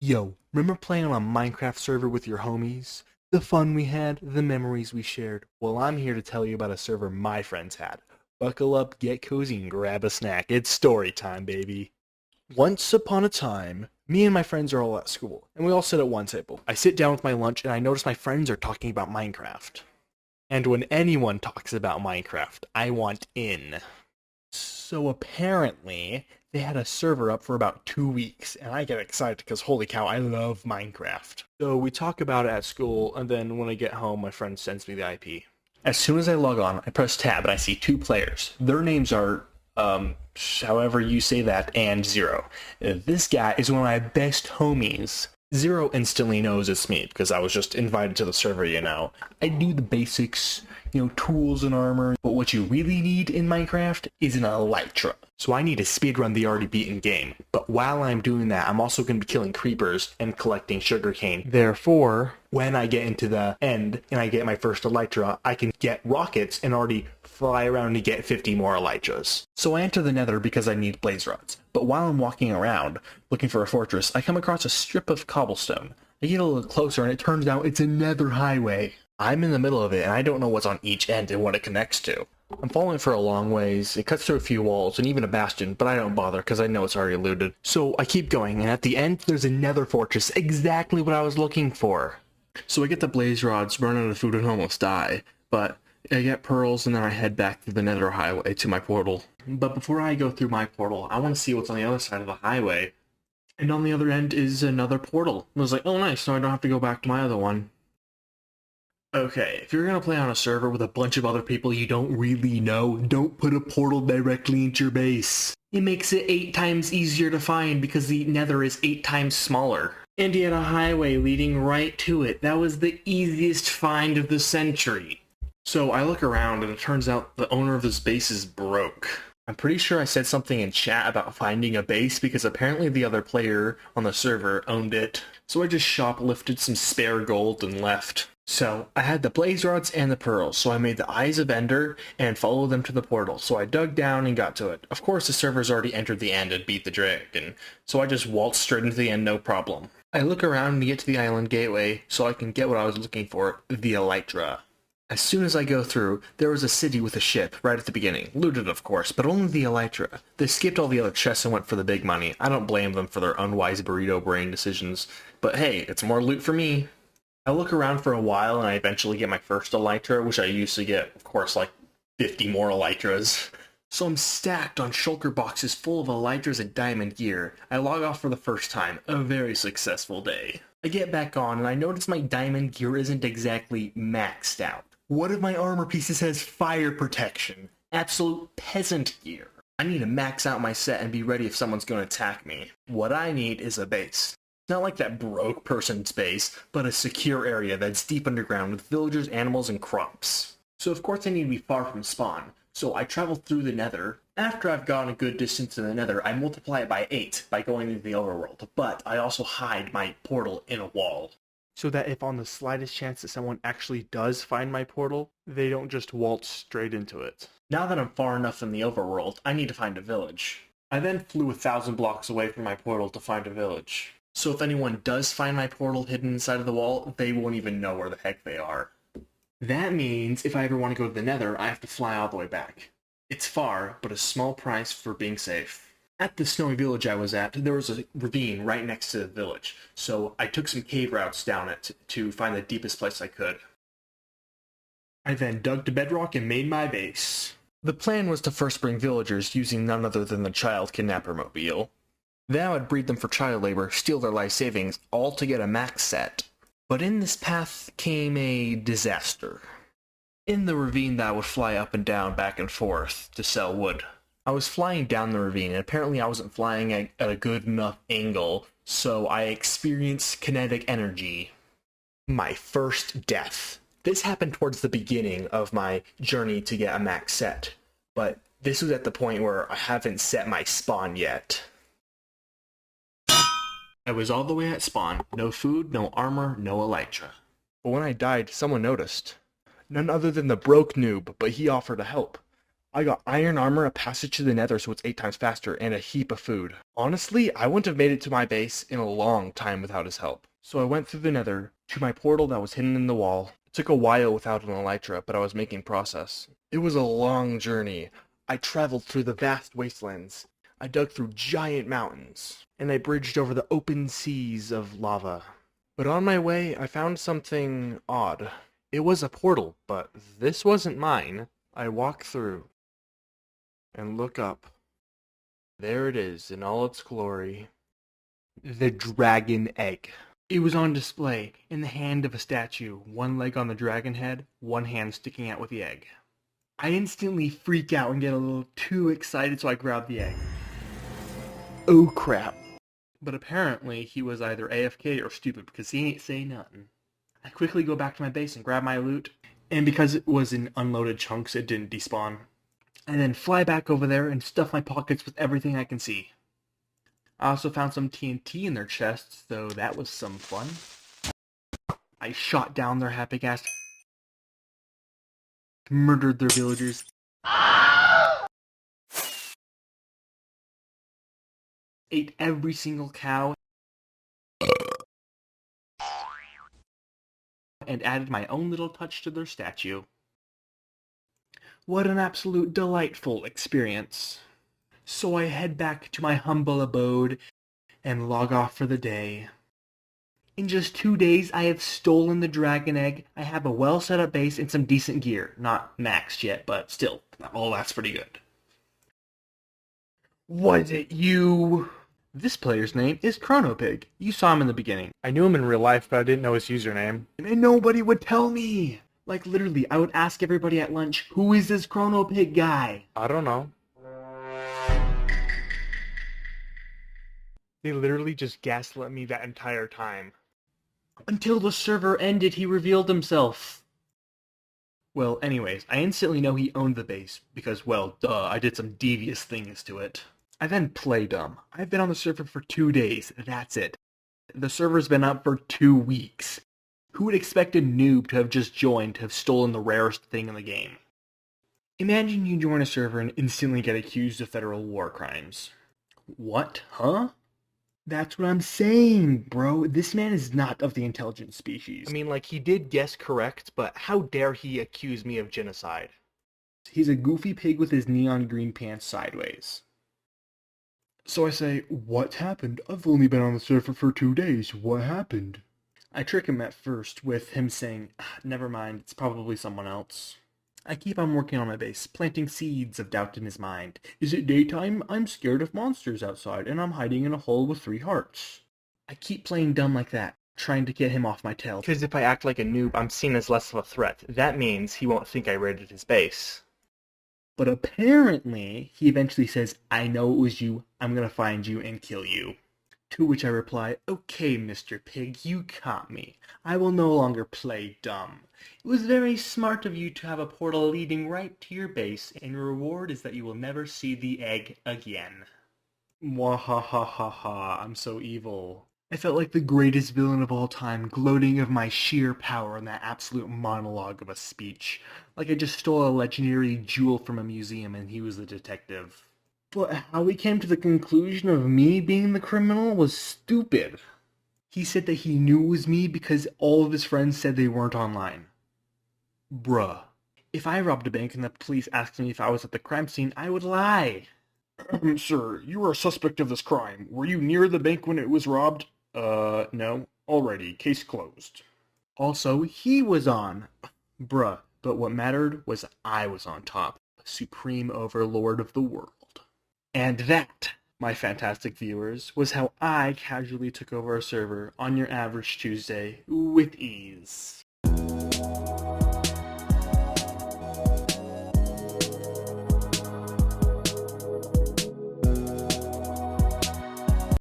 Yo, remember playing on a Minecraft server with your homies? The fun we had, the memories we shared. Well, I'm here to tell you about a server my friends had. Buckle up, get cozy, and grab a snack. It's story time, baby. Once upon a time, me and my friends are all at school, and we all sit at one table. I sit down with my lunch, and I notice my friends are talking about Minecraft. And when anyone talks about Minecraft, I want in. So apparently, they had a server up for about 2 weeks, and I get excited because holy cow, I love Minecraft. So we talk about it at school, and then when I get home, my friend sends me the IP. As soon as I log on, I press tab and I see two players. Their names are, however you say that, and Zero. This guy is one of my best homies. Zero instantly knows it's me because I was just invited to the server, you know. I do the basics, tools and armor, but what you really need in Minecraft is an elytra. So I need to speedrun the already beaten game, but while I'm doing that, I'm also going to be killing creepers and collecting sugarcane. Therefore, when I get into the end and I get my first elytra, I can get rockets and already fly around to get 50 more elytras. So I enter the nether because I need blaze rods. But while I'm walking around looking for a fortress, I come across a strip of cobblestone. I get a little closer and it turns out it's a nether highway. I'm in the middle of it and I don't know what's on each end and what it connects to. I'm following for a long ways. It cuts through a few walls and even a bastion, but I don't bother because I know it's already looted. So I keep going, and at the end, there's a nether fortress, exactly what I was looking for. So I get the blaze rods, run out of food, and almost die. But I get pearls, and then I head back through the nether highway to my portal. But before I go through my portal, I want to see what's on the other side of the highway. And on the other end is another portal. I was like, oh nice, so I don't have to go back to my other one. Okay, if you're gonna play on a server with a bunch of other people you don't really know, don't put a portal directly into your base. It makes it 8 times easier to find because the nether is 8 times smaller. And he had a highway leading right to it. That was the easiest find of the century. So I look around and it turns out the owner of this base is broke. I'm pretty sure I said something in chat about finding a base because apparently the other player on the server owned it. So I just shoplifted some spare gold and left. So I had the blaze rods and the pearls, so I made the eyes of Ender and followed them to the portal. So I dug down and got to it. Of course the server's already entered the end and beat the dragon, so I just waltzed straight into the end, no problem. I look around and get to the island gateway so I can get what I was looking for, the elytra. As soon as I go through, there was a city with a ship right at the beginning. Looted, of course, but only the elytra. They skipped all the other chests and went for the big money. I don't blame them for their unwise burrito brain decisions. But hey, it's more loot for me. I look around for a while and I eventually get my first elytra, which I used to get, of course, like 50 more elytras. So I'm stacked on shulker boxes full of elytras and diamond gear. I log off for the first time. A very successful day. I get back on and I notice my diamond gear isn't exactly maxed out. One of my armor pieces has fire protection. Absolute peasant gear. I need to max out my set and be ready if someone's going to attack me. What I need is a base. Not like that broke person's base, but a secure area that's deep underground with villagers, animals, and crops. So of course I need to be far from spawn, so I travel through the nether. After I've gone a good distance in the nether, I multiply it by 8 by going into the overworld, but I also hide my portal in a wall. So that if on the slightest chance that someone actually does find my portal, they don't just waltz straight into it. Now that I'm far enough in the overworld, I need to find a village. I then flew 1,000 blocks away from my portal to find a village. So if anyone does find my portal hidden inside of the wall, they won't even know where the heck they are. That means if I ever want to go to the nether, I have to fly all the way back. It's far, but a small price for being safe. At the snowy village I was at, there was a ravine right next to the village, so I took some cave routes down it to find the deepest place I could. I then dug to bedrock and made my base. The plan was to first bring villagers using none other than the child kidnapper mobile. Then I would breed them for child labor, steal their life savings, all to get a max set. But in this path came a disaster. In the ravine that I would fly up and down, back and forth, to sell wood. I was flying down the ravine, and apparently I wasn't flying at a good enough angle, so I experienced kinetic energy. My first death. This happened towards the beginning of my journey to get a max set, but this was at the point where I haven't set my spawn yet. I was all the way at spawn. No food, no armor, no elytra. But when I died, someone noticed. None other than the broke noob, but he offered to help. I got iron armor, a passage to the nether so it's 8 times faster, and a heap of food. Honestly, I wouldn't have made it to my base in a long time without his help. So I went through the nether, to my portal that was hidden in the wall. It took a while without an elytra, but I was making progress. It was a long journey. I traveled through the vast wastelands. I dug through giant mountains, and I bridged over the open seas of lava. But on my way, I found something odd. It was a portal, but this wasn't mine. I walk through and look up. There it is in all its glory. The dragon egg. It was on display in the hand of a statue, one leg on the dragon head, one hand sticking out with the egg. I instantly freak out and get a little too excited, so I grab the egg. Oh crap. But apparently he was either AFK or stupid because he ain't say nothing. I quickly go back to my base and grab my loot, and because it was in unloaded chunks, it didn't despawn. I then fly back over there and stuff my pockets with everything I can see. I also found some TNT in their chests, so that was some fun. I shot down their happy ass, murdered their villagers, ate every single cow, and added my own little touch to their statue. What an absolute delightful experience. So I head back to my humble abode and log off for the day. In just 2 days, I have stolen the dragon egg. I have a well set up base and some decent gear. Not maxed yet, but still, all that's pretty good. Was it you? This player's name is ChronoPig. You saw him in the beginning. I knew him in real life, but I didn't know his username. And nobody would tell me. Like literally, I would ask everybody at lunch, who is this ChronoPig guy? I don't know. They literally just gaslit me that entire time. Until the server ended, he revealed himself. Well, anyways, I instantly know he owned the base, because, well, duh, I did some devious things to it. I then play dumb. I've been on the server for 2 days, that's it. The server's been up for 2 weeks. Who would expect a noob to have just joined to have stolen the rarest thing in the game? Imagine you join a server and instantly get accused of federal war crimes. What? Huh? That's what I'm saying, bro. This man is not of the intelligent species. I mean, like, he did guess correct, but how dare he accuse me of genocide? He's a goofy pig with his neon green pants sideways. So I say, what happened? I've only been on the server for 2 days. What happened? I trick him at first with him saying, never mind, it's probably someone else. I keep on working on my base, planting seeds of doubt in his mind. Is it daytime? I'm scared of monsters outside, and I'm hiding in a hole with 3 hearts. I keep playing dumb like that, trying to get him off my tail. Because if I act like a noob, I'm seen as less of a threat. That means he won't think I raided his base. But apparently, he eventually says, I know it was you, I'm gonna find you and kill you. To which I reply, okay, Mr. Pig, you caught me. I will no longer play dumb. It was very smart of you to have a portal leading right to your base, and your reward is that you will never see the egg again. Mwahahaha, I'm so evil. I felt like the greatest villain of all time, gloating of my sheer power in that absolute monologue of a speech. Like I just stole a legendary jewel from a museum and he was the detective. But how he came to the conclusion of me being the criminal was stupid. He said that he knew it was me because all of his friends said they weren't online. Bruh. If I robbed a bank and the police asked me if I was at the crime scene, I would lie. Sir, you are a suspect of this crime. Were you near the bank when it was robbed? No. Alrighty, case closed. Also, he was on. Bruh. But what mattered was I was on top. Supreme overlord of the world. And that, my fantastic viewers, was how I casually took over a server on your average Tuesday with ease.